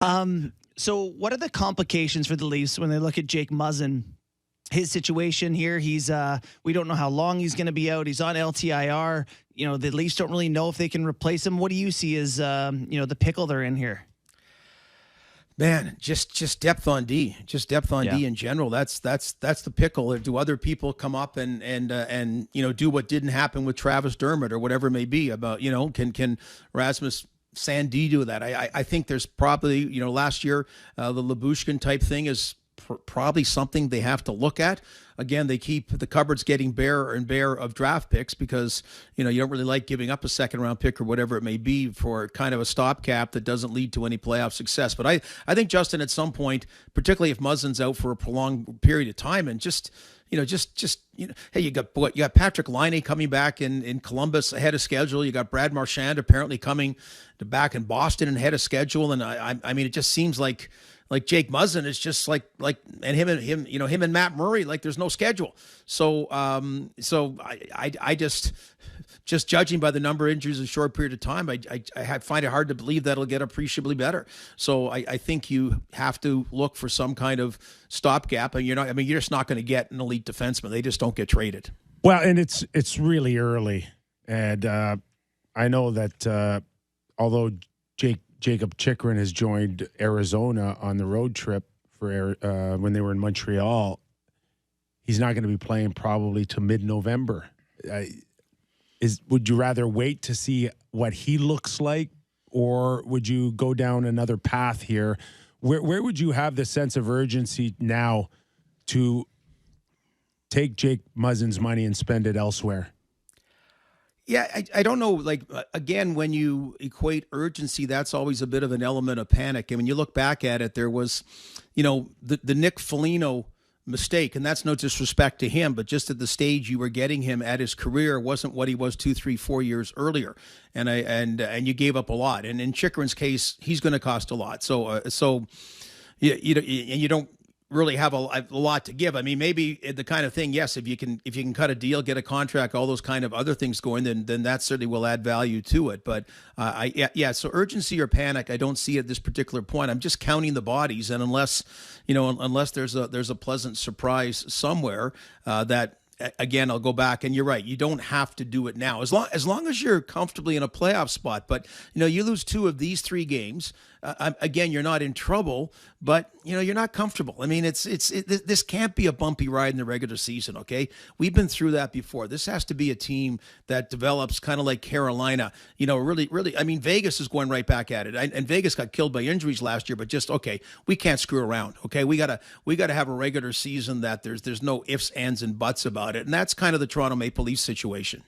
So what are the complications for the Leafs when they look at Jake Muzzin? His situation here, we don't know how long he's going to be out. He's on LTIR. The Leafs don't really know if they can replace him. What do you see as the pickle they're in here? Man, just depth on D, just depth on D in general. That's the pickle. Or do other people come up and do what didn't happen with Travis Dermott or whatever it may be about can Rasmus Sandin do that? I think there's probably last year the Labushkin type thing is probably something they have to look at. Again, they keep the cupboards getting barer and barer of draft picks because, you don't really like giving up a second round pick or whatever it may be for kind of a stopgap that doesn't lead to any playoff success. But I think, Justin, at some point, particularly if Muzzin's out for a prolonged period of time and hey, you got Patrick Laine coming back in Columbus ahead of schedule. You got Brad Marchand apparently coming back in Boston and ahead of schedule. And I mean, it just seems like Jake Muzzin is just like and him and Matt Murray, like there's no schedule. So I just judging by the number of injuries in a short period of time, I find it hard to believe that'll get appreciably better. So I think you have to look for some kind of stopgap, and you're just not going to get an elite defenseman. They just don't get traded. Well, and it's really early, and I know that although Jacob Chychrun has joined Arizona on the road trip for when they were in Montreal, he's not going to be playing probably to mid-November. Would you rather wait to see what he looks like, or would you go down another path here? Where would you have the sense of urgency now to take Jake Muzzin's money and spend it elsewhere? Yeah, I don't know. Like, again, when you equate urgency, that's always a bit of an element of panic. And when you look back at it, there was, the Nick Foligno mistake, and that's no disrespect to him, but just at the stage you were getting him at his career wasn't what he was 2, 3, 4 years earlier, and you gave up a lot. And in Chychrun's case, he's going to cost a lot. So you don't really have a lot to give. I mean, maybe the kind of thing, yes, if you can cut a deal, get a contract, all those kind of other things going, then that certainly will add value to it. But so urgency or panic, I don't see at this particular point. I'm just counting the bodies, and unless there's a pleasant surprise somewhere that. Again, I'll go back, and you're right. You don't have to do it now, as long as you're comfortably in a playoff spot. But you lose 2 of these 3 games. Again, you're not in trouble, but you're not comfortable. I mean, this can't be a bumpy ride in the regular season. Okay, we've been through that before. This has to be a team that develops kind of like Carolina. Really. I mean, Vegas is going right back at it, and Vegas got killed by injuries last year. But just we can't screw around. Okay, we gotta have a regular season that there's no ifs, ands, and buts about it, and that's kind of the Toronto Maple Leafs situation.